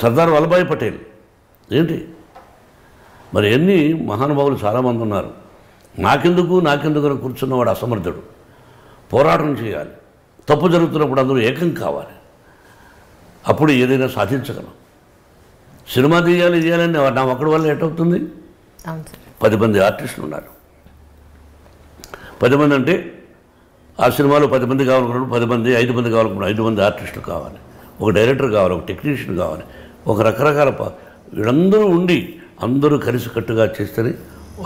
సర్దార్ వల్లభాయ్ పటేల్ ఏంటి మరి ఎన్ని మహానుభావులు చాలామంది ఉన్నారు. నాకెందుకు అని కూర్చున్నవాడు అసమర్థుడు. పోరాటం చేయాలి, తప్పు జరుగుతున్నప్పుడు అందరూ ఏకం కావాలి, అప్పుడు ఏదైనా సాధించగలం. సినిమా తీయాలని నా ఒక్కడి వల్ల ఎటవుతుంది? 10 మంది ఆర్టిస్టులు ఉన్నారు. 10 మంది అంటే ఆ సినిమాలో 10 మంది కావాలనుకున్నాడు, 10 మంది 5 మంది కావాలనుకున్నాడు, 5 మంది ఆర్టిస్టులు కావాలి, ఒక డైరెక్టర్ కావాలి, ఒక టెక్నీషియన్ కావాలి, ఒక రకరకాల వీళ్ళందరూ ఉండి అందరూ కలిసికట్టుగా చేస్తేనే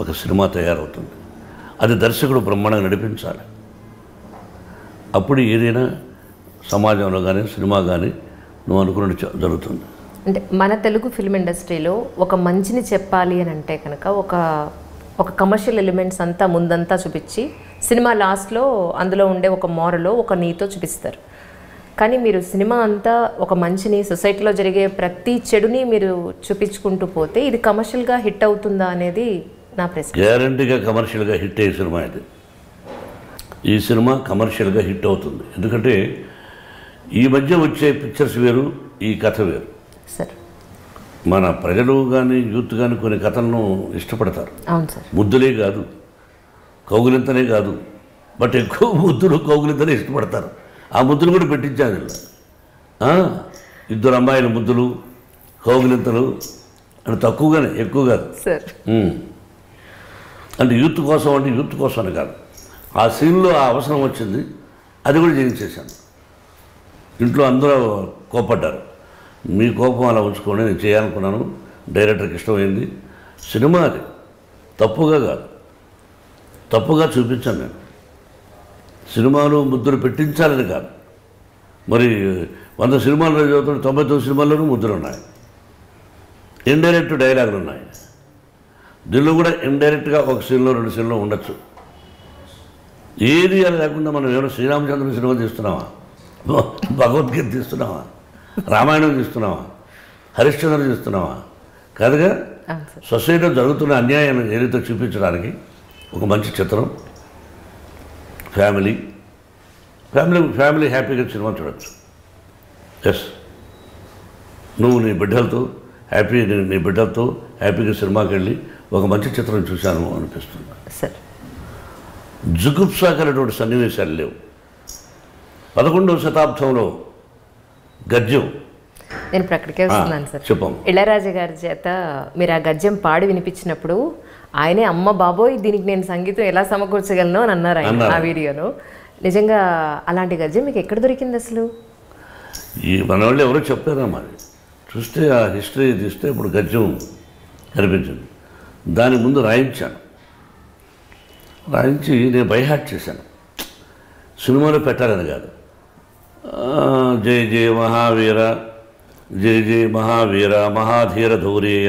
ఒక సినిమా తయారవుతుంది. అది దర్శకుడు బ్రహ్మాండంగా నడిపించాలి. అప్పుడు ఏదైనా సమాజంలో కానీ సినిమా కానీ నువ్వు అనుకున్నట్టు జరుగుతుంది. అంటే మన తెలుగు ఫిల్మ్ ఇండస్ట్రీలో ఒక మంచిని చెప్పాలి అని అంటే కనుక ఒక కమర్షియల్ ఎలిమెంట్స్ అంతా ముందంతా చూపించి సినిమా లాస్ట్లో అందులో ఉండే ఒక మోరలో ఒక నీతో చూపిస్తారు. కానీ మీరు సినిమా అంతా ఒక మంచిని, సొసైటీలో జరిగే ప్రతి చెడుని మీరు చూపించుకుంటూ పోతే ఇది కమర్షియల్గా హిట్ అవుతుందా అనేది నా ప్రశ్న. గ్యారంటీగా కమర్షియల్గా హిట్ అయ్యే సినిమా ఇది. ఈ సినిమా కమర్షియల్గా హిట్ అవుతుంది. ఎందుకంటే ఈ మధ్య వచ్చే పిక్చర్స్ వేరు, ఈ కథ వేరు. సార్ మన ప్రజలు కానీ యూత్ కానీ కొన్ని కథలను ఇష్టపడతారు. అవును సార్. ముద్దులే కాదు, కౌగులింతనే కాదు, బట్ ఎక్కువ ముద్దులు కౌగులింతనే ఇష్టపడతారు. ఆ ముద్దులు కూడా పెట్టించాను. 2 అమ్మాయిల ముద్దులు కౌగులింతలు అంటే తక్కువగానే, ఎక్కువ కాదు సార్. అంటే యూత్ కోసం అంటే యూత్ కోసం అని కాదు, ఆ సీన్లో ఆ అవసరం వచ్చింది, అది కూడా చేయించేశాను. ఇంట్లో అందరూ కోపడ్డారు. మీ కోపం అలా ఉంచుకొని నేను చేయాలనుకున్నాను, డైరెక్టర్కి ఇష్టమైంది. సినిమా అది తప్పుగా కాదు, తప్పుగా చూపించాను నేను. సినిమాలు ముద్దులు పెట్టించాలని కాదు. మరి 100 సినిమాలు చదువుతున్న 99 సినిమాల్లోనూ ముద్దులు ఉన్నాయి, ఇండైరెక్ట్ డైలాగులు ఉన్నాయి. దీనిలో కూడా ఇండైరెక్ట్గా ఒక సీన్లో 2 సీన్లో ఉండొచ్చు. ఏది అని లేకుండా మనం ఏమైనా శ్రీరామచంద్రుని సినిమా తీస్తున్నావా, భగవద్గీత తీస్తున్నావా, రామాయణం తీస్తున్నావా, హరిశ్చంద్ర తీస్తున్నావా? కాదుగా. సొసైటీలో జరుగుతున్న అన్యాయాన్ని ఏదైతే చూపించడానికి ఒక మంచి చిత్రం, ఫ్యామిలీ హ్యాపీగా సినిమా చూడవచ్చు. ఎస్, నువ్వు నీ బిడ్డలతో హ్యాపీగా సినిమాకి వెళ్ళి ఒక మంచి చిత్రం చూశాను అనిపిస్తుంది. జుగుప్సాకరటువంటి సన్నివేశాలు లేవు. 11వ శతాబ్దంలో గద్యం. నేను ప్రక్కడికే వస్తున్నాను సార్. చెప్పాము. ఇళయరాజా గారి చేత మీరు ఆ గద్యం పాడి వినిపించినప్పుడు ఆయనే అమ్మ బాబోయ్ దీనికి నేను సంగీతం ఎలా సమకూర్చగలను అని అన్నారు ఆయన ఆ వీడియోలో. నిజంగా అలాంటి గద్యం మీకు ఎక్కడ దొరికింది అసలు? ఈ మన వాళ్ళు ఎవరో చెప్పారా మరి, చూస్తే ఆ హిస్టరీ తీస్తే ఇప్పుడు గద్యం కనిపించింది. దాని ముందు రాయించి నేను బైహార్ట్ చేశాను. సినిమాలో పెట్టాలని కాదు. జయ జయ మహావీర, జయ జయ మహావీర, మహాధీర ధౌర్యేయ,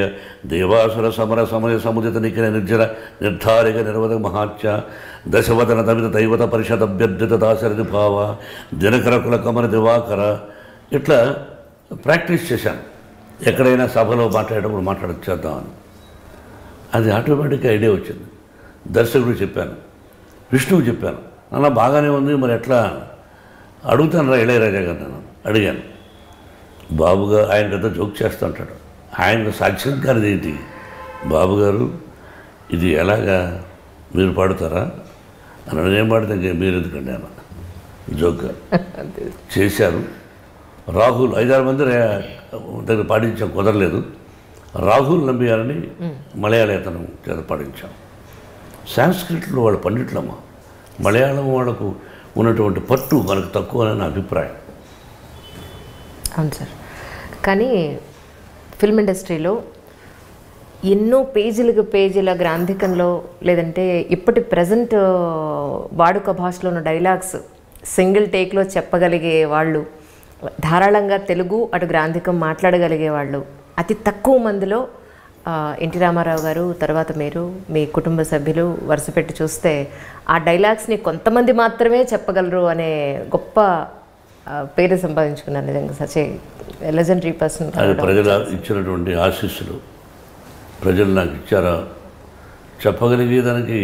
దేవాసుర సమర సమయ సముదిత నిఖిల నిర్జర నిర్ధారిక నిర్వద మహాత్య, దశవదన దమిత దైవత పరిషద్ అభ్యర్థిత దాశరథి భావ, దినకరకుల కమర దివాకర. ఇట్లా ప్రాక్టీస్ చేశాను. ఎక్కడైనా సభలో మాట్లాడేటప్పుడు మాట్లాడచ్చేద్దామని. అది ఆటోమేటిక్గా ఐడియా వచ్చింది. దర్శకుడు చెప్పాను, విష్ణువు చెప్పాను, అలా బాగానే ఉంది, మరి ఎట్లా అడుగుతాను రా ఇళయరాజా గారు. నేను అడిగాను. బాబుగారు ఆయన పెద్ద జోక్ చేస్తూ ఉంటాడు. ఆయనకు సాక్షాత్కారం ఏంటి, బాబుగారు ఇది ఎలాగా మీరు పాడుతారా అని. ఏం పాడితే మీరు ఎందుకండి అన్న జోక్గా చేశారు. రాహుల్ 5-6 మంది దగ్గర పాడించాం, కుదరలేదు. రాహుల్ నంబియారని మలయాళీ అతను చేత పాడించాం. సాంస్క్రిట్లో వాళ్ళు పండిట్లమ్మా, మలయాళం వాళ్ళకు ఉన్నటువంటి పట్టు మనకు తక్కువ అని నా అభిప్రాయం. అవును సార్. కానీ ఫిల్మ్ ఇండస్ట్రీలో ఎన్నో పేజీల గ్రాంధికంలో లేదంటే ఇప్పటి ప్రజెంట్ వాడుక భాషలో ఉన్న డైలాగ్స్ సింగిల్ టేక్లో చెప్పగలిగే వాళ్ళు, ధారాళంగా తెలుగు అటు గ్రాంధికం మాట్లాడగలిగే వాళ్ళు అతి తక్కువ మందిలో ఎన్టీ రామారావు గారు, తర్వాత మీరు, మీ కుటుంబ సభ్యులు వరుస పెట్టి చూస్తే ఆ డైలాగ్స్ని కొంతమంది మాత్రమే చెప్పగలరు అనే గొప్ప పేరు సంపాదించుకున్నారు. నిజంగా సచ్ ఏ లెజెండరీ పర్సన్. అది ప్రజలు ఇచ్చినటువంటి ఆశీస్సులు, ప్రజలు నాకు ఇచ్చారా చెప్పగలిగేదానికి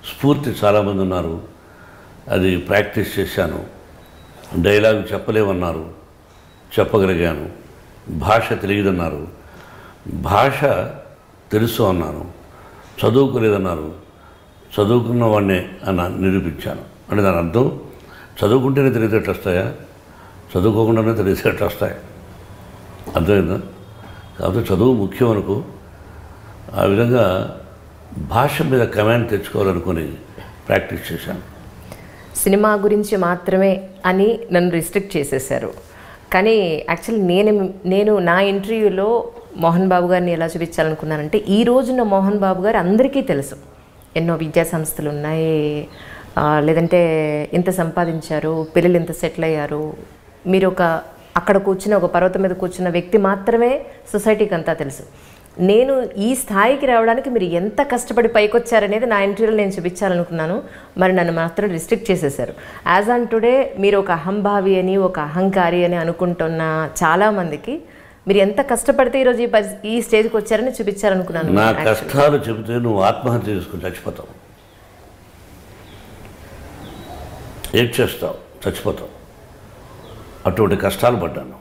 స్ఫూర్తి చాలామంది ఉన్నారు. అది ప్రాక్టీస్ చేశాను. డైలాగ్ చెప్పలేమన్నారు, చెప్పగలిగాను. భాష తెలియదన్నారు, భాష తెలుసు అన్నాను, చదువుకోలేదన్నారు, చదువుకున్న వాడినే అని నిరూపించాను. అంటే దాని అర్థం చదువుకుంటేనే తెలివితేటలు వస్తాయా, చదువుకోకుండానే తెలివితేటలు వస్తాయి. అర్థమైందా? కాబట్టి చదువు ముఖ్యం అనుకో. ఆ విధంగా భాష మీద కమాండ్ తెచ్చుకోవాలనుకుని ప్రాక్టీస్ చేశాను. సినిమా గురించి మాత్రమే అని నన్ను రిస్ట్రిక్ట్ చేసేసారు. కానీ యాక్చువల్లీ నేను నా ఇంటర్వ్యూలో మోహన్ బాబు గారిని ఎలా చూపించాలనుకున్నానంటే, ఈ రోజున మోహన్ బాబు గారు అందరికీ తెలుసు. ఎన్నో విద్యా సంస్థలు ఉన్నాయి, లేదంటే ఇంత సంపాదించారు, పిల్లలు ఇంత సెటిల్ అయ్యారు. మీరు అక్కడ కూర్చున్న ఒక పర్వతం మీద కూర్చున్న వ్యక్తి మాత్రమే సొసైటీకి అంతా తెలుసు. నేను ఈ స్థాయికి రావడానికి మీరు ఎంత కష్టపడి పైకొచ్చారనేది నా ఇంటర్వ్యూలో నేను చూపించాలనుకున్నాను. మరి నన్ను మాత్రం రిస్ట్రిక్ట్ చేసేసారు. యాజ్ ఆన్ టుడే మీరు ఒక అహంభావి అని, ఒక అహంకారి అని అనుకుంటున్న చాలామందికి మీరు ఎంత కష్టపడితే ఈరోజు ఈ స్టేజ్కి వచ్చారని చూపించాలనుకున్నాను. నా కష్టాలు చెబితే నువ్వు ఆత్మహత్య చేసుకుని చచ్చిపోతావు, ఏం చేస్తావు, చచ్చిపోతావు. అటువంటి కష్టాలు పడ్డాను.